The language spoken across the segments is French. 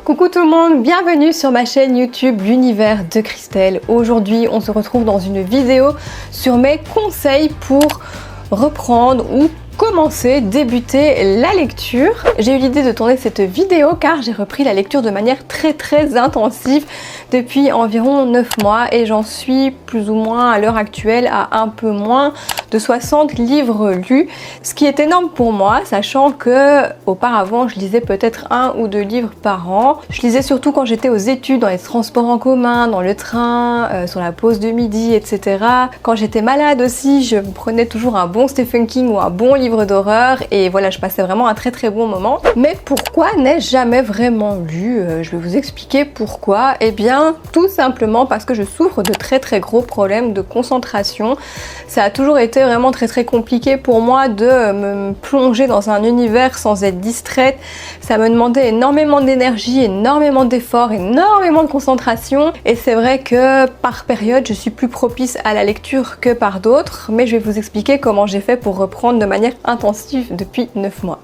Coucou tout le monde, bienvenue sur ma chaîne YouTube L'Univers de Christelle. Aujourd'hui, on se retrouve dans une vidéo sur mes conseils pour reprendre ou débuter la lecture. J'ai eu l'idée de tourner cette vidéo car j'ai repris la lecture de manière très intensive depuis environ 9 mois et j'en suis plus ou moins à l'heure actuelle à un peu moins de 60 livres lus, ce qui est énorme pour moi, sachant que auparavant je lisais peut-être 1 ou 2 livres par an. Je lisais surtout quand j'étais aux études, dans les transports en commun, dans le train, sur la pause de midi, etc. Quand j'étais malade aussi, je prenais toujours un bon Stephen King ou un bon livre d'horreur et voilà, je passais vraiment un très bon moment. Mais pourquoi n'ai-je jamais vraiment lu? Je vais vous expliquer pourquoi. Eh bien, tout simplement parce que je souffre de très gros problèmes de concentration. Ça a toujours été vraiment très compliqué pour moi de me plonger dans un univers sans être distraite. Ça me demandait énormément d'énergie, énormément d'efforts, énormément de concentration et c'est vrai que par période je suis plus propice à la lecture que par d'autres, mais je vais vous expliquer comment j'ai fait pour reprendre de manière intensive depuis 9 mois.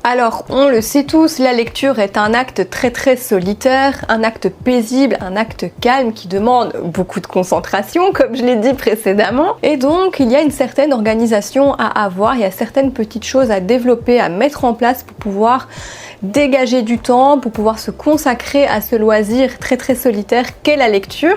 Alors, on le sait tous, la lecture est un acte très solitaire, un acte paisible, un acte calme qui demande beaucoup de concentration, comme je l'ai dit précédemment. Et donc, il y a une certaine organisation à avoir, il y a certaines petites choses à développer, à mettre en place pour pouvoir dégager du temps, pour pouvoir se consacrer à ce loisir très solitaire qu'est la lecture.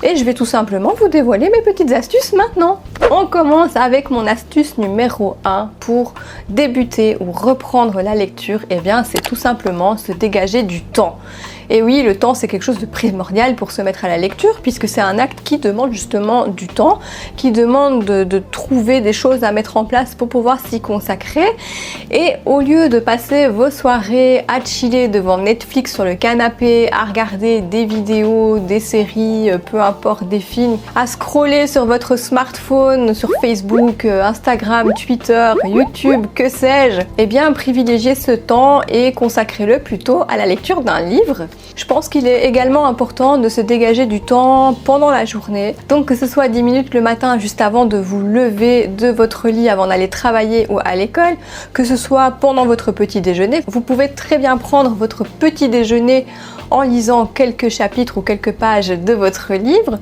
Et je vais tout simplement vous dévoiler mes petites astuces maintenant. On commence avec mon astuce numéro 1 pour débuter ou reprendre la lecture. Et bien, c'est tout simplement se dégager du temps. Et oui, le temps c'est quelque chose de primordial pour se mettre à la lecture puisque c'est un acte qui demande justement du temps, qui demande de trouver des choses à mettre en place pour pouvoir s'y consacrer. Et au lieu de passer vos soirées à chiller devant Netflix sur le canapé, à regarder des vidéos, des séries, peu importe, des films, à scroller sur votre smartphone, sur Facebook, Instagram, Twitter, YouTube, que sais-je, eh bien privilégiez ce temps et consacrez-le plutôt à la lecture d'un livre. Je pense qu'il est également important de se dégager du temps pendant la journée. Donc que ce soit 10 minutes le matin juste avant de vous lever de votre lit avant d'aller travailler ou à l'école, que ce soit pendant votre petit déjeuner. Vous pouvez très bien prendre votre petit déjeuner en lisant quelques chapitres ou quelques pages de votre livre.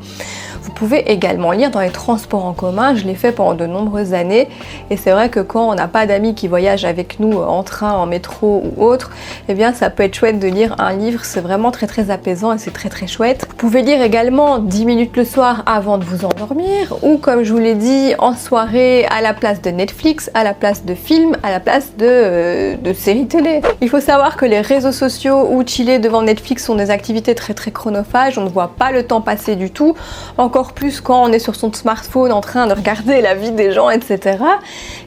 Vous pouvez également lire dans les transports en commun, je l'ai fait pendant de nombreuses années et c'est vrai que quand on n'a pas d'amis qui voyagent avec nous en train, en métro ou autre, eh bien ça peut être chouette de lire un livre, c'est vraiment très apaisant et c'est très chouette. Vous pouvez lire également 10 minutes le soir avant de vous endormir ou comme je vous l'ai dit en soirée à la place de Netflix, à la place de films, à la place de séries télé. Il faut savoir que les réseaux sociaux ou chiller devant Netflix sont des activités très chronophages, on ne voit pas le temps passer du tout. Encore plus quand on est sur son smartphone en train de regarder la vie des gens, etc.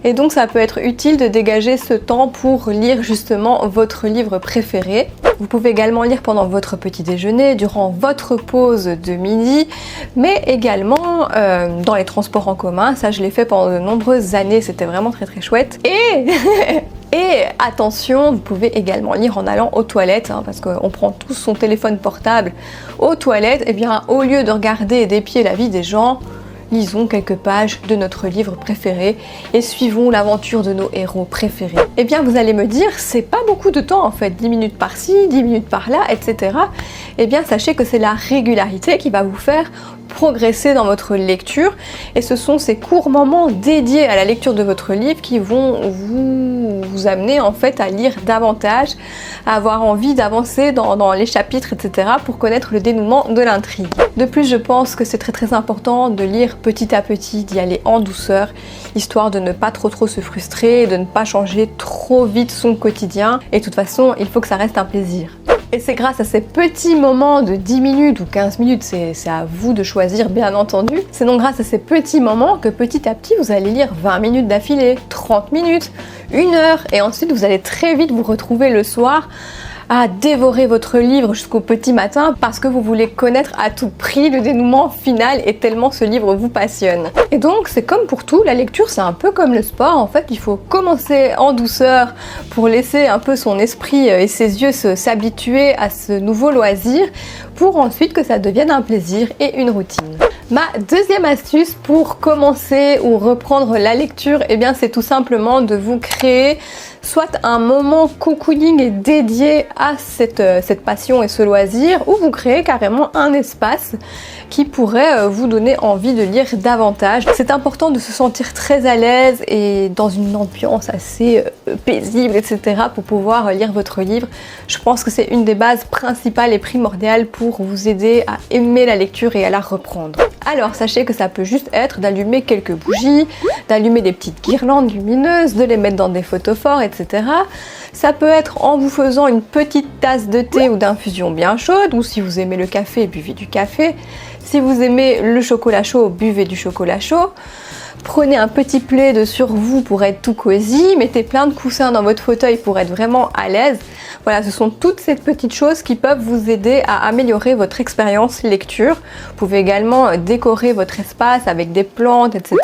Et donc ça peut être utile de dégager ce temps pour lire justement votre livre préféré. Vous pouvez également lire pendant votre petit déjeuner, durant votre pause de midi, mais également dans les transports en commun. Ça je l'ai fait pendant de nombreuses années, c'était vraiment très chouette. Et attention, vous pouvez également lire en allant aux toilettes, parce qu'on prend tous son téléphone portable aux toilettes. Et bien, au lieu de regarder et d'épier la vie des gens, lisons quelques pages de notre livre préféré et suivons l'aventure de nos héros préférés. Et bien, vous allez me dire, c'est pas beaucoup de temps en fait, 10 minutes par-ci, 10 minutes par-là, etc. Et bien, sachez que c'est la régularité qui va vous faire progresser dans votre lecture et ce sont ces courts moments dédiés à la lecture de votre livre qui vont vous amener en fait à lire davantage, à avoir envie d'avancer dans les chapitres, etc. pour connaître le dénouement de l'intrigue. De plus, je pense que c'est très important de lire petit à petit, d'y aller en douceur, histoire de ne pas trop se frustrer, de ne pas changer trop vite son quotidien. Et de toute façon, il faut que ça reste un plaisir. Et c'est grâce à ces petits moments de 10 minutes ou 15 minutes, c'est à vous de choisir bien entendu. C'est donc grâce à ces petits moments que petit à petit vous allez lire 20 minutes d'affilée, 30 minutes, 1 heure et ensuite vous allez très vite vous retrouver le soir à dévorer votre livre jusqu'au petit matin parce que vous voulez connaître à tout prix le dénouement final et tellement ce livre vous passionne. Et donc c'est comme pour tout, la lecture c'est un peu comme le sport, en fait il faut commencer en douceur pour laisser un peu son esprit et ses yeux s'habituer à ce nouveau loisir pour ensuite que ça devienne un plaisir et une routine. Ma deuxième astuce pour commencer ou reprendre la lecture, eh bien c'est tout simplement de vous créer soit un moment cocooning est dédié à cette passion et ce loisir, ou vous créez carrément un espace qui pourrait vous donner envie de lire davantage. C'est important de se sentir très à l'aise et dans une ambiance assez paisible, etc. pour pouvoir lire votre livre. Je pense que c'est une des bases principales et primordiales pour vous aider à aimer la lecture et à la reprendre. Alors sachez que ça peut juste être d'allumer quelques bougies, d'allumer des petites guirlandes lumineuses, de les mettre dans des photophores, etc. Ça peut être en vous faisant une petite tasse de thé ou d'infusion bien chaude, ou si vous aimez le café, buvez du café. Si vous aimez le chocolat chaud, buvez du chocolat chaud. Prenez un petit plaid sur vous pour être tout cosy, mettez plein de coussins dans votre fauteuil pour être vraiment à l'aise. Voilà, ce sont toutes ces petites choses qui peuvent vous aider à améliorer votre expérience lecture. Vous pouvez également décorer votre espace avec des plantes, etc.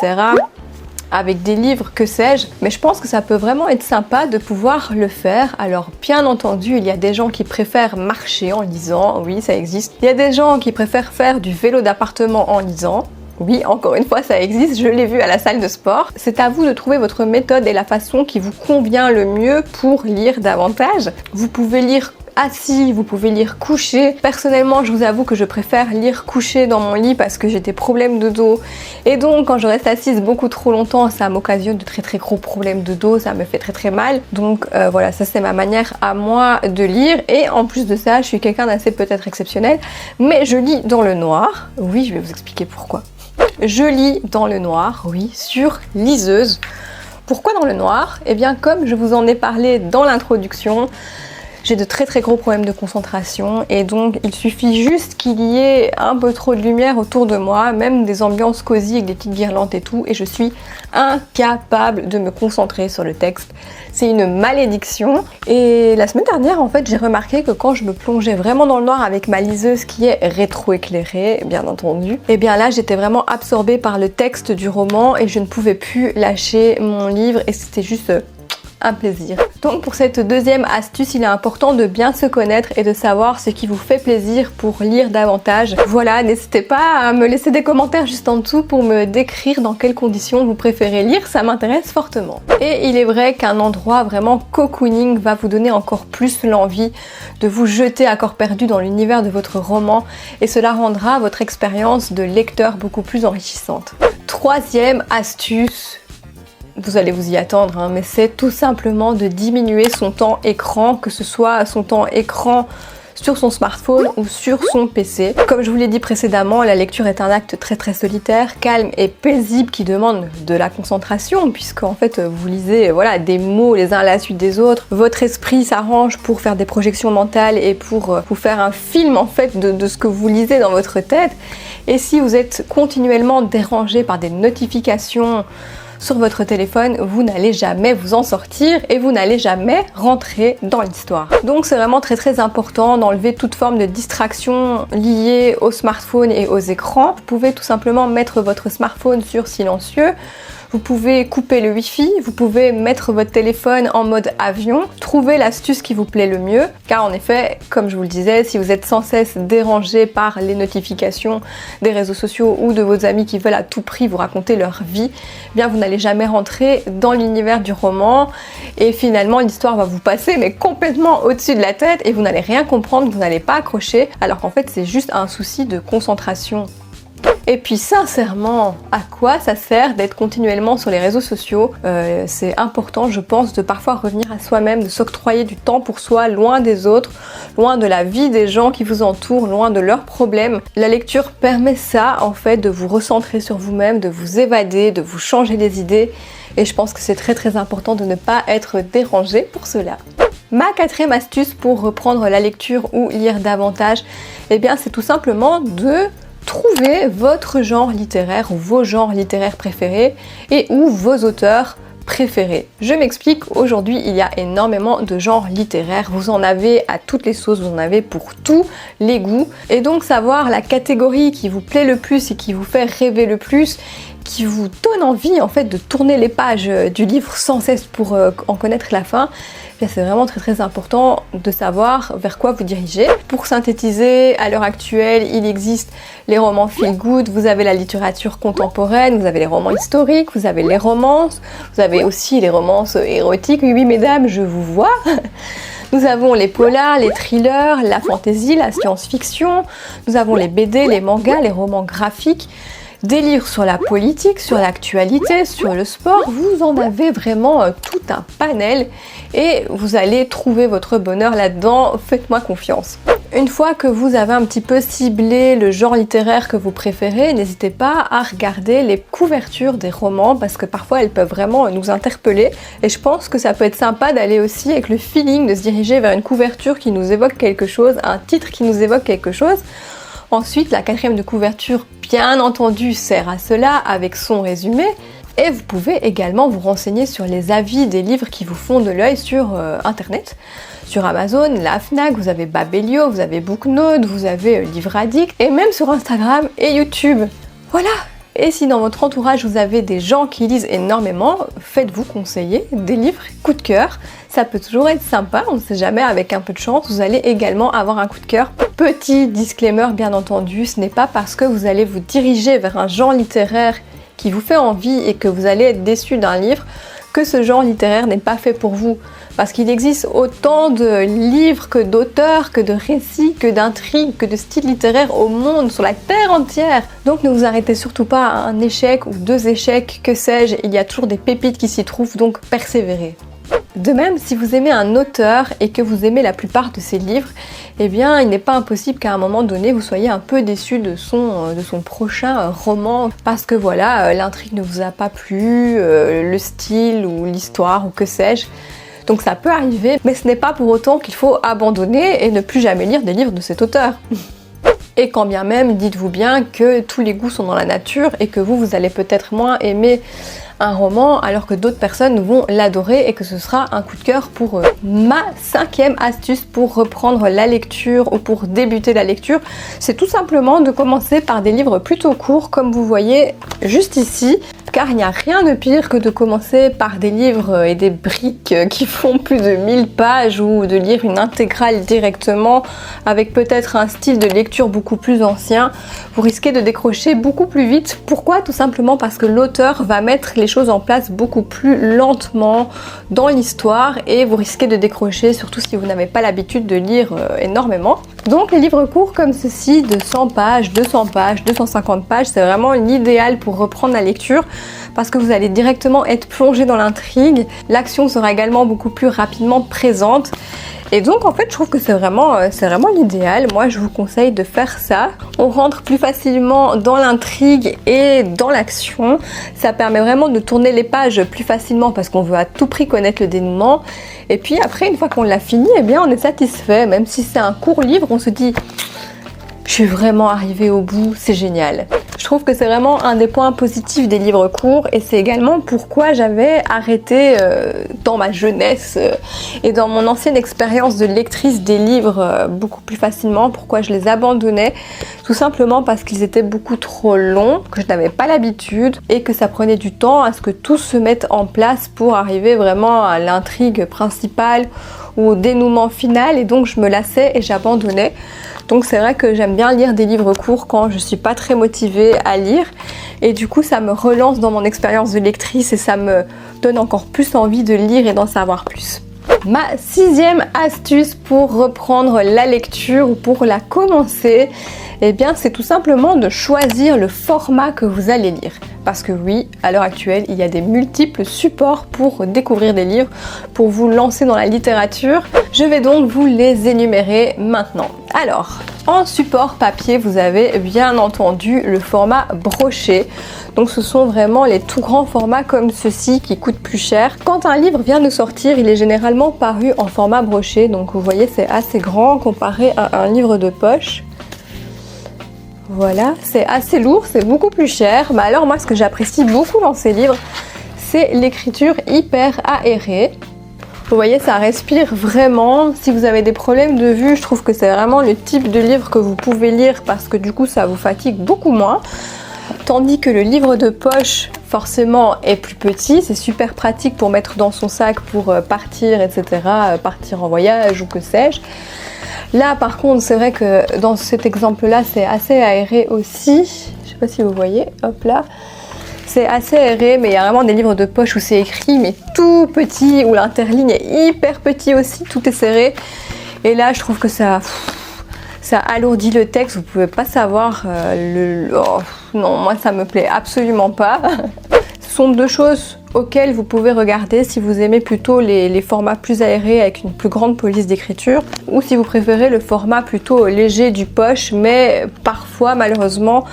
avec des livres, que sais-je, mais je pense que ça peut vraiment être sympa de pouvoir le faire. Alors bien entendu, il y a des gens qui préfèrent marcher en lisant, oui ça existe. Il y a des gens qui préfèrent faire du vélo d'appartement en lisant. Oui, encore une fois, ça existe, je l'ai vu à la salle de sport. C'est à vous de trouver votre méthode et la façon qui vous convient le mieux pour lire davantage. Vous pouvez lire assis, vous pouvez lire couché. Personnellement, je vous avoue que je préfère lire couché dans mon lit parce que j'ai des problèmes de dos. Et donc, quand je reste assise beaucoup trop longtemps, ça m'occasionne de très gros problèmes de dos, ça me fait très mal. Donc voilà, ça c'est ma manière à moi de lire. Et en plus de ça, je suis quelqu'un d'assez peut-être exceptionnel, mais je lis dans le noir. Oui, je vais vous expliquer pourquoi. Je lis dans le noir, oui, sur liseuse. Pourquoi dans le noir? Eh bien, comme je vous en ai parlé dans l'introduction, j'ai de très gros problèmes de concentration et donc il suffit juste qu'il y ait un peu trop de lumière autour de moi, même des ambiances cosy avec des petites guirlandes et tout, et je suis incapable de me concentrer sur le texte. C'est une malédiction. Et la semaine dernière, en fait, j'ai remarqué que quand je me plongeais vraiment dans le noir avec ma liseuse qui est rétroéclairée, bien entendu, et bien là, j'étais vraiment absorbée par le texte du roman et je ne pouvais plus lâcher mon livre et c'était juste un plaisir. Donc pour cette deuxième astuce, il est important de bien se connaître et de savoir ce qui vous fait plaisir pour lire davantage. Voilà, n'hésitez pas à me laisser des commentaires juste en dessous pour me décrire dans quelles conditions vous préférez lire, ça m'intéresse fortement. Et il est vrai qu'un endroit vraiment cocooning va vous donner encore plus l'envie de vous jeter à corps perdu dans l'univers de votre roman et cela rendra votre expérience de lecteur beaucoup plus enrichissante. Troisième astuce, vous allez vous y attendre, hein, mais c'est tout simplement de diminuer son temps écran, que ce soit son temps écran sur son smartphone ou sur son PC. Comme je vous l'ai dit précédemment, la lecture est un acte très solitaire, calme et paisible qui demande de la concentration puisqu'en fait vous lisez voilà, des mots les uns à la suite des autres. Votre esprit s'arrange pour faire des projections mentales et pour vous faire un film en fait de ce que vous lisez dans votre tête. Et si vous êtes continuellement dérangé par des notifications sur votre téléphone, vous n'allez jamais vous en sortir et vous n'allez jamais rentrer dans l'histoire. Donc c'est vraiment très important d'enlever toute forme de distraction liée au smartphone et aux écrans. Vous pouvez tout simplement mettre votre smartphone sur silencieux. Vous pouvez couper le Wi-Fi, vous pouvez mettre votre téléphone en mode avion, trouver l'astuce qui vous plaît le mieux, car en effet, comme je vous le disais, si vous êtes sans cesse dérangé par les notifications des réseaux sociaux ou de vos amis qui veulent à tout prix vous raconter leur vie, eh bien vous n'allez jamais rentrer dans l'univers du roman et finalement l'histoire va vous passer mais complètement au-dessus de la tête et vous n'allez rien comprendre, vous n'allez pas accrocher, alors qu'en fait c'est juste un souci de concentration. Et puis sincèrement, à quoi ça sert d'être continuellement sur les réseaux sociaux? C'est important, je pense, de parfois revenir à soi-même, de s'octroyer du temps pour soi, loin des autres, loin de la vie des gens qui vous entourent, loin de leurs problèmes. La lecture permet ça, en fait, de vous recentrer sur vous-même, de vous évader, de vous changer les idées. Et je pense que c'est très important de ne pas être dérangé pour cela. Ma quatrième astuce pour reprendre la lecture ou lire davantage, eh bien, c'est tout simplement de trouver votre genre littéraire ou vos genres littéraires préférés et ou vos auteurs préférés. Je m'explique, aujourd'hui il y a énormément de genres littéraires, vous en avez à toutes les sauces, vous en avez pour tous les goûts et donc savoir la catégorie qui vous plaît le plus et qui vous fait rêver le plus, qui vous donne envie en fait de tourner les pages du livre sans cesse pour en connaître la fin, eh bien c'est vraiment très important de savoir vers quoi vous dirigez. Pour synthétiser, à l'heure actuelle, il existe les romans feel good, vous avez la littérature contemporaine, vous avez les romans historiques, vous avez les romances, vous avez aussi les romances érotiques. Oui, oui mesdames, je vous vois. Nous avons les polars, les thrillers, la fantasy, la science-fiction, nous avons les BD, les mangas, les romans graphiques, des livres sur la politique, sur l'actualité, sur le sport. Vous en avez vraiment tout un panel et vous allez trouver votre bonheur là-dedans, faites-moi confiance. Une fois que vous avez un petit peu ciblé le genre littéraire que vous préférez, n'hésitez pas à regarder les couvertures des romans parce que parfois elles peuvent vraiment nous interpeller et je pense que ça peut être sympa d'aller aussi avec le feeling de se diriger vers une couverture qui nous évoque quelque chose, un titre qui nous évoque quelque chose. Ensuite, la quatrième de couverture, bien entendu, sert à cela avec son résumé. Et vous pouvez également vous renseigner sur les avis des livres qui vous font de l'œil sur internet. Sur Amazon, la Fnac, vous avez Babelio, vous avez Booknote, vous avez Livre Addict et même sur Instagram et YouTube. Voilà! Et si dans votre entourage vous avez des gens qui lisent énormément, faites-vous conseiller des livres coup de cœur. Ça peut toujours être sympa, on ne sait jamais, avec un peu de chance, vous allez également avoir un coup de cœur. Petit disclaimer bien entendu, ce n'est pas parce que vous allez vous diriger vers un genre littéraire qui vous fait envie et que vous allez être déçu d'un livre que ce genre littéraire n'est pas fait pour vous. Parce qu'il existe autant de livres que d'auteurs, que de récits, que d'intrigues, que de styles littéraires au monde, sur la terre entière. Donc ne vous arrêtez surtout pas à un échec ou 2 échecs, que sais-je, il y a toujours des pépites qui s'y trouvent, donc persévérez. De même, si vous aimez un auteur et que vous aimez la plupart de ses livres, eh bien, il n'est pas impossible qu'à un moment donné, vous soyez un peu déçu de son prochain roman parce que voilà, l'intrigue ne vous a pas plu, le style ou l'histoire ou que sais-je. Donc ça peut arriver, mais ce n'est pas pour autant qu'il faut abandonner et ne plus jamais lire des livres de cet auteur. Et quand bien même, dites-vous bien que tous les goûts sont dans la nature et que vous allez peut-être moins aimer un roman alors que d'autres personnes vont l'adorer et que ce sera un coup de cœur pour eux. Ma 5e astuce pour reprendre la lecture ou pour débuter la lecture, c'est tout simplement de commencer par des livres plutôt courts comme vous voyez juste ici. Car il n'y a rien de pire que de commencer par des livres et des briques qui font plus de 1000 pages ou de lire une intégrale directement avec peut-être un style de lecture beaucoup plus ancien. Vous risquez de décrocher beaucoup plus vite. Pourquoi? Tout simplement parce que l'auteur va mettre les choses en place beaucoup plus lentement dans l'histoire et vous risquez de décrocher, surtout si vous n'avez pas l'habitude de lire énormément. Donc les livres courts comme ceci, de 100 pages, 200 pages, 250 pages, c'est vraiment l'idéal pour reprendre la lecture parce que vous allez directement être plongé dans l'intrigue. L'action sera également beaucoup plus rapidement présente. Et donc en fait je trouve que c'est vraiment l'idéal. Moi je vous conseille de faire ça. On rentre plus facilement dans l'intrigue et dans l'action. Ça permet vraiment de tourner les pages plus facilement parce qu'on veut à tout prix connaître le dénouement. Et puis après une fois qu'on l'a fini, eh bien on est satisfait. Même si c'est un court livre, on se dit je suis vraiment arrivée au bout, c'est génial. Je trouve que c'est vraiment un des points positifs des livres courts et c'est également pourquoi j'avais arrêté dans ma jeunesse et dans mon ancienne expérience de lectrice des livres beaucoup plus facilement, pourquoi je les abandonnais, tout simplement parce qu'ils étaient beaucoup trop longs, que je n'avais pas l'habitude et que ça prenait du temps à ce que tout se mette en place pour arriver vraiment à l'intrigue principale ou au dénouement final et donc je me lassais et j'abandonnais. Donc c'est vrai que j'aime bien lire des livres courts quand je suis pas très motivée à lire et du coup ça me relance dans mon expérience de lectrice et ça me donne encore plus envie de lire et d'en savoir plus. Ma 6e astuce pour reprendre la lecture ou pour la commencer, eh bien c'est tout simplement de choisir le format que vous allez lire. Parce que oui, à l'heure actuelle, il y a des multiples supports pour découvrir des livres, pour vous lancer dans la littérature. Je vais donc vous les énumérer maintenant. Alors, en support papier, vous avez bien entendu le format broché. Donc ce sont vraiment les tout grands formats comme ceci qui coûtent plus cher. Quand un livre vient de sortir, il est généralement paru en format broché. Donc vous voyez, c'est assez grand comparé à un livre de poche. Voilà, c'est assez lourd, c'est beaucoup plus cher. Mais alors moi, ce que j'apprécie beaucoup dans ces livres, c'est l'écriture hyper aérée. Vous voyez, ça respire vraiment. Si vous avez des problèmes de vue, je trouve que c'est vraiment le type de livre que vous pouvez lire parce que du coup, ça vous fatigue beaucoup moins. Tandis que le livre de poche, forcément, est plus petit. C'est super pratique pour mettre dans son sac pour partir, etc. Partir en voyage ou que sais-je. Là, par contre, c'est vrai que dans cet exemple-là, c'est assez aéré aussi. Je sais pas si vous voyez, hop là. C'est assez aéré, mais il y a vraiment des livres de poche où c'est écrit, mais tout petit, où l'interligne est hyper petit aussi, tout est serré. Et là, je trouve que ça alourdit le texte, vous pouvez pas savoir non, moi ça me plaît absolument pas. Ce sont deux choses auxquelles vous pouvez regarder si vous aimez plutôt les formats plus aérés avec une plus grande police d'écriture, ou si vous préférez le format plutôt léger du poche, mais parfois malheureusement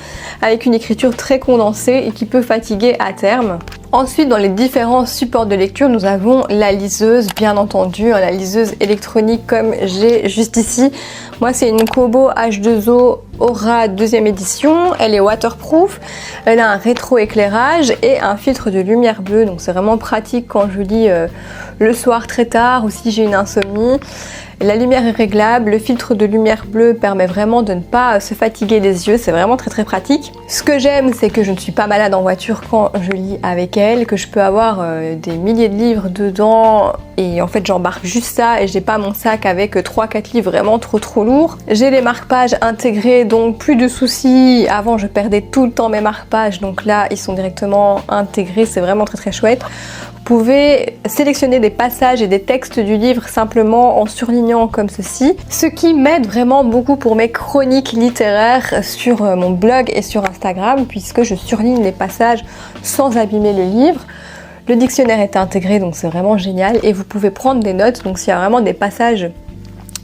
avec une écriture très condensée et qui peut fatiguer à terme. Ensuite, dans les différents supports de lecture, nous avons la liseuse, bien entendu, la liseuse électronique comme j'ai juste ici. Moi, c'est une Kobo H2O Aura 2e édition. Elle est waterproof, elle a un rétroéclairage et un filtre de lumière bleue. Donc c'est vraiment pratique quand je lis le soir très tard ou si j'ai une insomnie. La lumière est réglable, le filtre de lumière bleue permet vraiment de ne pas se fatiguer les yeux, c'est vraiment très pratique. Ce que j'aime, c'est que je ne suis pas malade en voiture quand je lis avec elle, que je peux avoir des milliers de livres dedans et en fait j'embarque juste ça et j'ai pas mon sac avec 3-4 livres vraiment trop lourds. J'ai les marque-pages intégrés, donc plus de soucis. Avant je perdais tout le temps mes marque-pages, donc là ils sont directement intégrés, c'est vraiment très chouette. Vous pouvez sélectionner des passages et des textes du livre simplement en surlignant comme ceci, ce qui m'aide vraiment beaucoup pour mes chroniques littéraires sur mon blog et sur Instagram, puisque je surligne les passages sans abîmer le livre. Le dictionnaire est intégré, donc c'est vraiment génial, et vous pouvez prendre des notes, donc s'il y a vraiment des passages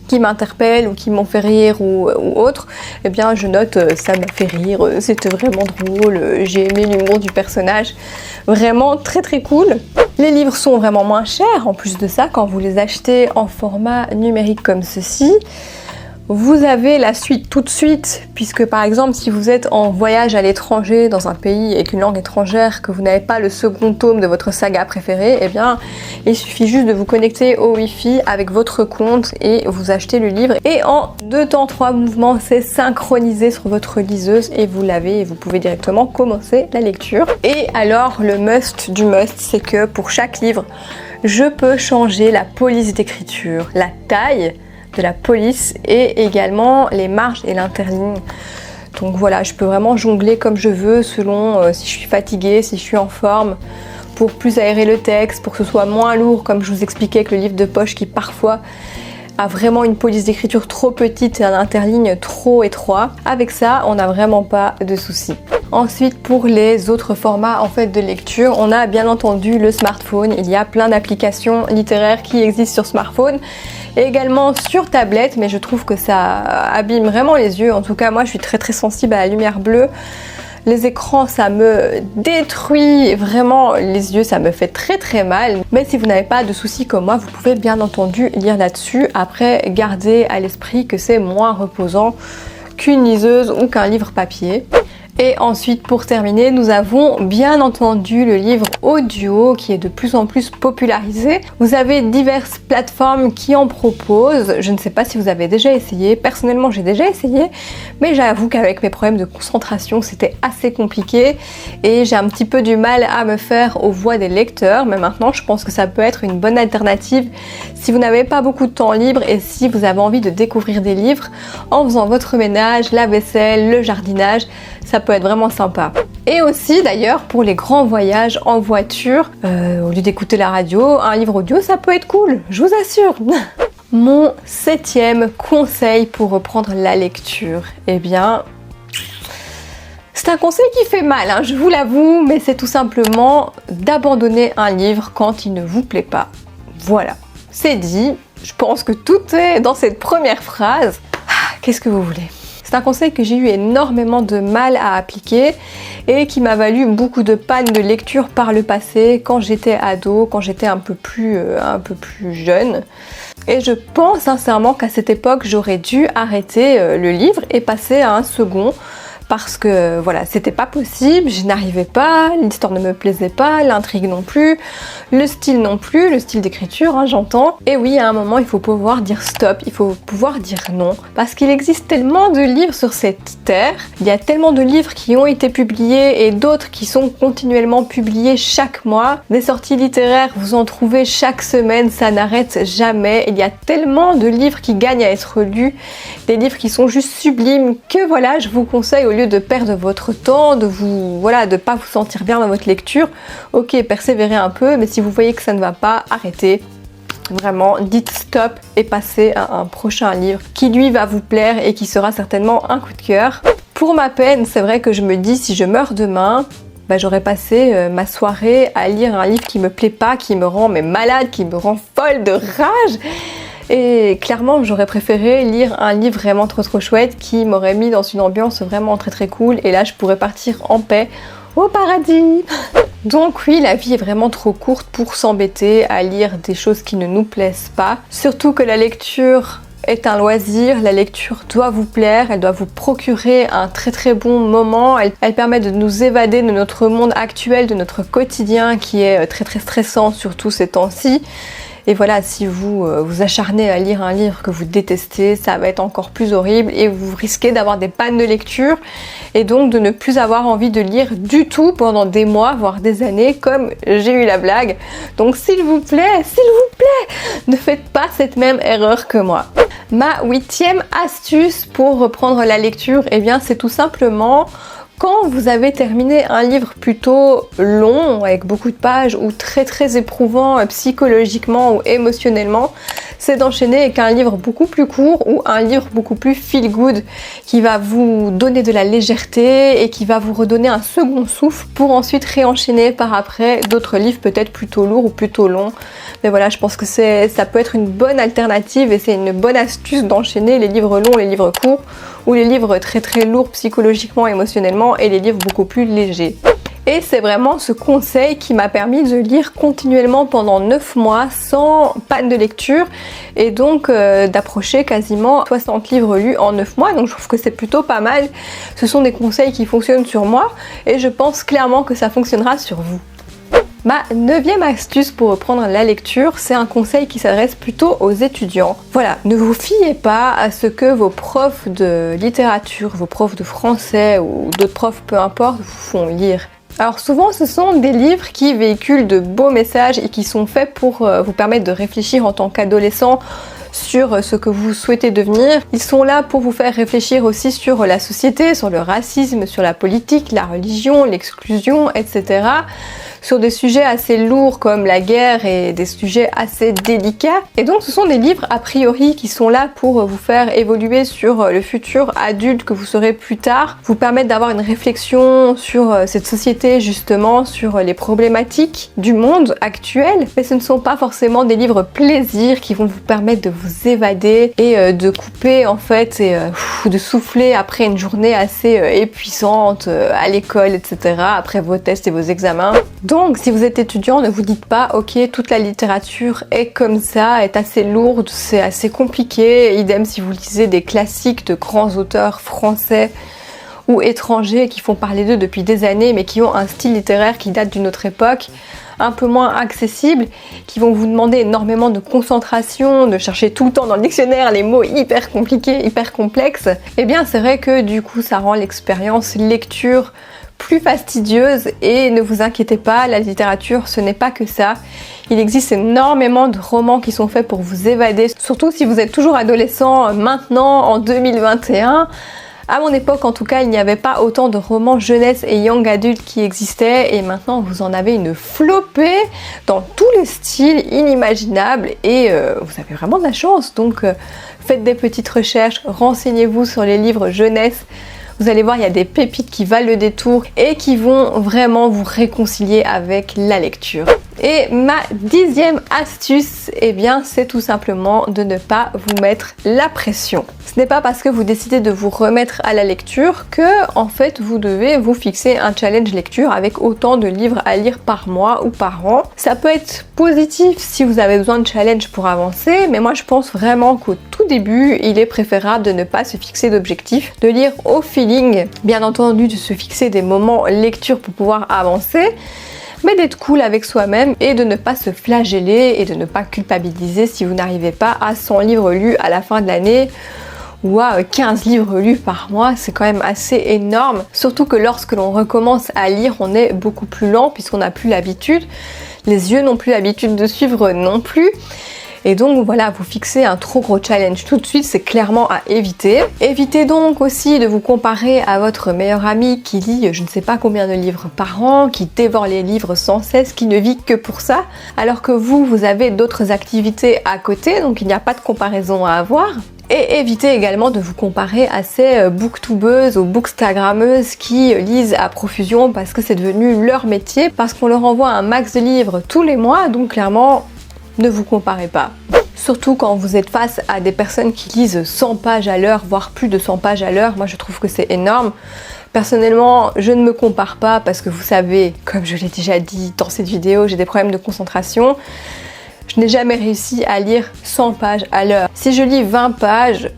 qui m'interpellent ou qui m'ont fait rire ou autre, eh bien je note ça m'a fait rire, c'était vraiment drôle, j'ai aimé l'humour du personnage, vraiment très cool. Les livres sont vraiment moins chers en plus de ça quand vous les achetez en format numérique comme ceci. Vous avez la suite tout de suite, puisque par exemple si vous êtes en voyage à l'étranger dans un pays avec une langue étrangère, que vous n'avez pas le second tome de votre saga préférée, eh bien il suffit juste de vous connecter au Wi-Fi avec votre compte et vous achetez le livre. Et en 2 temps 3 mouvements, c'est synchronisé sur votre liseuse et vous l'avez et vous pouvez directement commencer la lecture. Et alors le must du must, c'est que pour chaque livre, je peux changer la police d'écriture, la taille de la police et également les marges et l'interligne. Donc voilà, je peux vraiment jongler comme je veux selon si je suis fatiguée, si je suis en forme, pour plus aérer le texte, pour que ce soit moins lourd comme je vous expliquais que le livre de poche qui parfois a vraiment une police d'écriture trop petite et un interligne trop étroit. Avec ça, on n'a vraiment pas de soucis. Ensuite, pour les autres formats en fait de lecture, on a bien entendu le smartphone. Il y a plein d'applications littéraires qui existent sur smartphone et également sur tablette, mais je trouve que ça abîme vraiment les yeux. En tout cas, moi, je suis très sensible à la lumière bleue. Les écrans, ça me détruit vraiment les yeux, ça me fait très mal. Mais si vous n'avez pas de soucis comme moi, vous pouvez bien entendu lire là-dessus. Après, gardez à l'esprit que c'est moins reposant qu'une liseuse ou qu'un livre papier. Et ensuite, pour terminer, nous avons bien entendu le livre audio qui est de plus en plus popularisé. Vous avez diverses plateformes qui en proposent. Je ne sais pas si vous avez déjà essayé. Personnellement, j'ai déjà essayé, mais j'avoue qu'avec mes problèmes de concentration, c'était assez compliqué et j'ai un petit peu du mal à me faire aux voix des lecteurs. Mais maintenant, je pense que ça peut être une bonne alternative si vous n'avez pas beaucoup de temps libre et si vous avez envie de découvrir des livres en faisant votre ménage, la vaisselle, le jardinage. Ça peut être vraiment sympa. Et aussi d'ailleurs pour les grands voyages en voiture, au lieu d'écouter la radio, un livre audio ça peut être cool, je vous assure. Mon 7e conseil pour reprendre la lecture, eh bien c'est un conseil qui fait mal, hein, je vous l'avoue, mais c'est tout simplement d'abandonner un livre quand il ne vous plaît pas. Voilà, c'est dit, je pense que tout est dans cette première phrase. Qu'est-ce que vous voulez ? C'est un conseil que j'ai eu énormément de mal à appliquer et qui m'a valu beaucoup de pannes de lecture par le passé quand j'étais ado, quand j'étais un peu plus jeune. Et je pense sincèrement qu'à cette époque, j'aurais dû arrêter le livre et passer à un second parce que voilà, c'était pas possible, je n'arrivais pas, l'histoire ne me plaisait pas, l'intrigue non plus, le style non plus, le style d'écriture, hein, j'entends. Et oui, à un moment, il faut pouvoir dire stop, il faut pouvoir dire non, parce qu'il existe tellement de livres sur cette terre, il y a tellement de livres qui ont été publiés et d'autres qui sont continuellement publiés chaque mois. Des sorties littéraires, vous en trouvez chaque semaine, ça n'arrête jamais. Il y a tellement de livres qui gagnent à être lus, des livres qui sont juste sublimes, que voilà, je vous conseille, au lieu de perdre votre temps, de pas vous sentir bien dans votre lecture, ok, persévérez un peu, mais si vous voyez que ça ne va pas, arrêtez. Vraiment, dites stop et passez à un prochain livre qui lui va vous plaire et qui sera certainement un coup de cœur. Pour ma peine, c'est vrai que je me dis, si je meurs demain, j'aurais passé ma soirée à lire un livre qui me plaît pas, qui me rend malade, qui me rend folle de rage. Et clairement, j'aurais préféré lire un livre vraiment trop chouette qui m'aurait mis dans une ambiance vraiment très cool. Et là, je pourrais partir en paix au paradis. Donc oui, la vie est vraiment trop courte pour s'embêter à lire des choses qui ne nous plaisent pas. Surtout que la lecture est un loisir, la lecture doit vous plaire, elle doit vous procurer un très bon moment, elle permet de nous évader de notre monde actuel, de notre quotidien qui est très stressant, surtout ces temps-ci. Et voilà, si vous vous acharnez à lire un livre que vous détestez, ça va être encore plus horrible et vous risquez d'avoir des pannes de lecture et donc de ne plus avoir envie de lire du tout pendant des mois, voire des années, comme j'ai eu la blague. Donc s'il vous plaît, ne faites pas cette même erreur que moi. Ma 8e astuce pour reprendre la lecture, eh bien c'est tout simplement quand vous avez terminé un livre plutôt long, avec beaucoup de pages, ou très éprouvant psychologiquement ou émotionnellement, c'est d'enchaîner avec un livre beaucoup plus court ou un livre beaucoup plus feel good qui va vous donner de la légèreté et qui va vous redonner un second souffle pour ensuite réenchaîner par après d'autres livres peut-être plutôt lourds ou plutôt longs. Mais voilà, je pense que ça peut être une bonne alternative et c'est une bonne astuce d'enchaîner les livres longs, les livres courts ou les livres très lourds psychologiquement, émotionnellement et les livres beaucoup plus légers. Et c'est vraiment ce conseil qui m'a permis de lire continuellement pendant 9 mois sans panne de lecture et donc d'approcher quasiment 60 livres lus en 9 mois. Donc je trouve que c'est plutôt pas mal. Ce sont des conseils qui fonctionnent sur moi et je pense clairement que ça fonctionnera sur vous. Ma 9e astuce pour reprendre la lecture, c'est un conseil qui s'adresse plutôt aux étudiants. Voilà, ne vous fiez pas à ce que vos profs de littérature, vos profs de français ou d'autres profs, peu importe, vous font lire. Alors souvent ce sont des livres qui véhiculent de beaux messages et qui sont faits pour vous permettre de réfléchir en tant qu'adolescent sur ce que vous souhaitez devenir. Ils sont là pour vous faire réfléchir aussi sur la société, sur le racisme, sur la politique, la religion, l'exclusion, etc. Sur des sujets assez lourds comme la guerre et des sujets assez délicats. Et donc ce sont des livres a priori qui sont là pour vous faire évoluer sur le futur adulte que vous serez plus tard, vous permettre d'avoir une réflexion sur cette société justement, sur les problématiques du monde actuel. Mais ce ne sont pas forcément des livres plaisir qui vont vous permettre de vous évader et de couper en fait et de souffler après une journée assez épuisante à l'école, etc. après vos tests et vos examens. Donc si vous êtes étudiant, ne vous dites pas ok, toute la littérature est comme ça, est assez lourde, c'est assez compliqué. Idem si vous lisez des classiques de grands auteurs français ou étrangers qui font parler d'eux depuis des années mais qui ont un style littéraire qui date d'une autre époque, un peu moins accessible, qui vont vous demander énormément de concentration, de chercher tout le temps dans le dictionnaire les mots hyper compliqués, hyper complexes, eh bien c'est vrai que du coup ça rend l'expérience lecture plus fastidieuse et ne vous inquiétez pas, la littérature ce n'est pas que ça. Il existe énormément de romans qui sont faits pour vous évader, surtout si vous êtes toujours adolescent maintenant en 2021. À mon époque en tout cas, il n'y avait pas autant de romans jeunesse et young adultes qui existaient et maintenant vous en avez une flopée dans tous les styles inimaginables et vous avez vraiment de la chance. Donc faites des petites recherches, renseignez-vous sur les livres jeunesse. Vous allez voir, il y a des pépites qui valent le détour et qui vont vraiment vous réconcilier avec la lecture. Et ma 10e astuce, eh bien, c'est tout simplement de ne pas vous mettre la pression. Ce n'est pas parce que vous décidez de vous remettre à la lecture que, en fait, vous devez vous fixer un challenge lecture avec autant de livres à lire par mois ou par an. Ça peut être positif si vous avez besoin de challenge pour avancer, mais moi je pense vraiment qu'au tout début, il est préférable de ne pas se fixer d'objectifs, de lire au feeling, bien entendu de se fixer des moments lecture pour pouvoir avancer, mais d'être cool avec soi-même et de ne pas se flageller et de ne pas culpabiliser si vous n'arrivez pas à 100 livres lus à la fin de l'année ou à 15 livres lus par mois. C'est quand même assez énorme, surtout que lorsque l'on recommence à lire, on est beaucoup plus lent puisqu'on n'a plus l'habitude, les yeux n'ont plus l'habitude de suivre non plus. Et donc voilà, vous fixez un trop gros challenge tout de suite, c'est clairement à éviter. Évitez donc aussi de vous comparer à votre meilleur ami qui lit je ne sais pas combien de livres par an, qui dévore les livres sans cesse, qui ne vit que pour ça, alors que vous avez d'autres activités à côté, donc il n'y a pas de comparaison à avoir. Et évitez également de vous comparer à ces booktubeuses ou bookstagrammeuses qui lisent à profusion parce que c'est devenu leur métier, parce qu'on leur envoie un max de livres tous les mois, donc clairement, ne vous comparez pas. Surtout quand vous êtes face à des personnes qui lisent 100 pages à l'heure, voire plus de 100 pages à l'heure, moi je trouve que c'est énorme. Personnellement, je ne me compare pas parce que vous savez, comme je l'ai déjà dit dans cette vidéo, j'ai des problèmes de concentration. Je n'ai jamais réussi à lire 100 pages à l'heure. Si je lis 20 pages,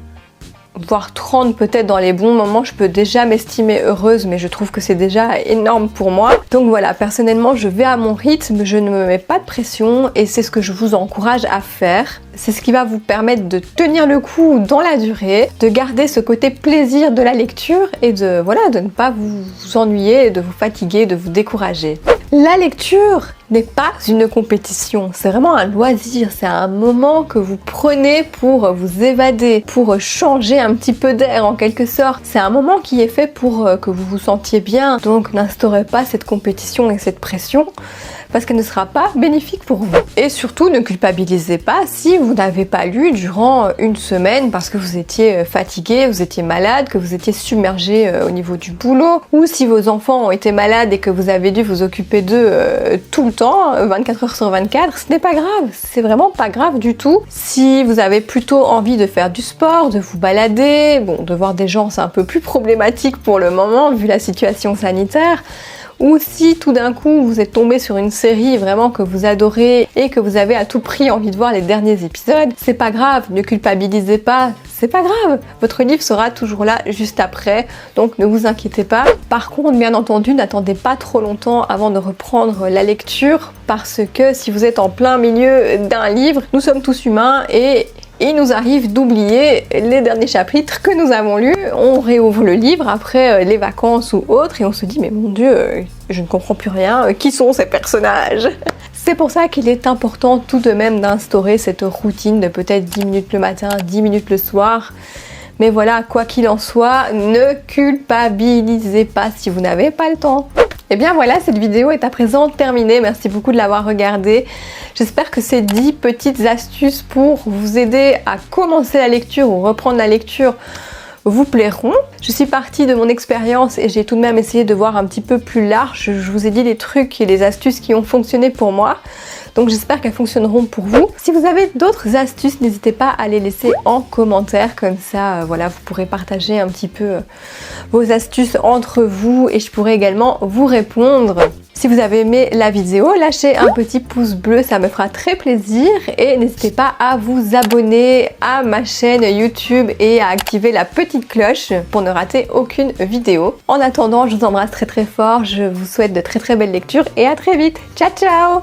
voire 30 peut-être dans les bons moments, je peux déjà m'estimer heureuse, mais je trouve que c'est déjà énorme pour moi. Donc voilà, personnellement, je vais à mon rythme, je ne me mets pas de pression et c'est ce que je vous encourage à faire. C'est ce qui va vous permettre de tenir le coup dans la durée, de garder ce côté plaisir de la lecture et de ne pas vous ennuyer, de vous fatiguer, de vous décourager. La lecture n'est pas une compétition, c'est vraiment un loisir, c'est un moment que vous prenez pour vous évader, pour changer un petit peu d'air en quelque sorte. C'est un moment qui est fait pour que vous vous sentiez bien, donc n'instaurez pas cette compétition et cette pression parce qu'elle ne sera pas bénéfique pour vous. Et surtout, ne culpabilisez pas si vous n'avez pas lu durant une semaine parce que vous étiez fatigué, vous étiez malade, que vous étiez submergé au niveau du boulot, ou si vos enfants ont été malades et que vous avez dû vous occuper d'eux tout le temps, 24 heures sur 24, ce n'est pas grave, c'est vraiment pas grave du tout. Si vous avez plutôt envie de faire du sport, de vous balader, bon, de voir des gens c'est un peu plus problématique pour le moment vu la situation sanitaire, ou si tout d'un coup vous êtes tombé sur une série vraiment que vous adorez et que vous avez à tout prix envie de voir les derniers épisodes, c'est pas grave, ne culpabilisez pas, c'est pas grave, votre livre sera toujours là juste après, donc ne vous inquiétez pas. Par contre, bien entendu, n'attendez pas trop longtemps avant de reprendre la lecture parce que si vous êtes en plein milieu d'un livre, nous sommes tous humains et il nous arrive d'oublier les derniers chapitres que nous avons lus, on réouvre le livre après les vacances ou autres et on se dit mais mon Dieu, je ne comprends plus rien, qui sont ces personnages ? C'est pour ça qu'il est important tout de même d'instaurer cette routine de peut-être 10 minutes le matin, 10 minutes le soir. Mais voilà, quoi qu'il en soit, ne culpabilisez pas si vous n'avez pas le temps. Et bien voilà, cette vidéo est à présent terminée. Merci beaucoup de l'avoir regardée. J'espère que ces 10 petites astuces pour vous aider à commencer la lecture ou reprendre la lecture vous plairont. Je suis partie de mon expérience et j'ai tout de même essayé de voir un petit peu plus large. Je vous ai dit les trucs et les astuces qui ont fonctionné pour moi. Donc j'espère qu'elles fonctionneront pour vous. Si vous avez d'autres astuces, n'hésitez pas à les laisser en commentaire. Comme ça, voilà, vous pourrez partager un petit peu vos astuces entre vous et je pourrai également vous répondre. Si vous avez aimé la vidéo, lâchez un petit pouce bleu, ça me fera très plaisir. Et n'hésitez pas à vous abonner à ma chaîne YouTube et à activer la petite cloche pour ne rater aucune vidéo. En attendant, je vous embrasse très très fort, je vous souhaite de très très belles lectures et à très vite. Ciao ciao!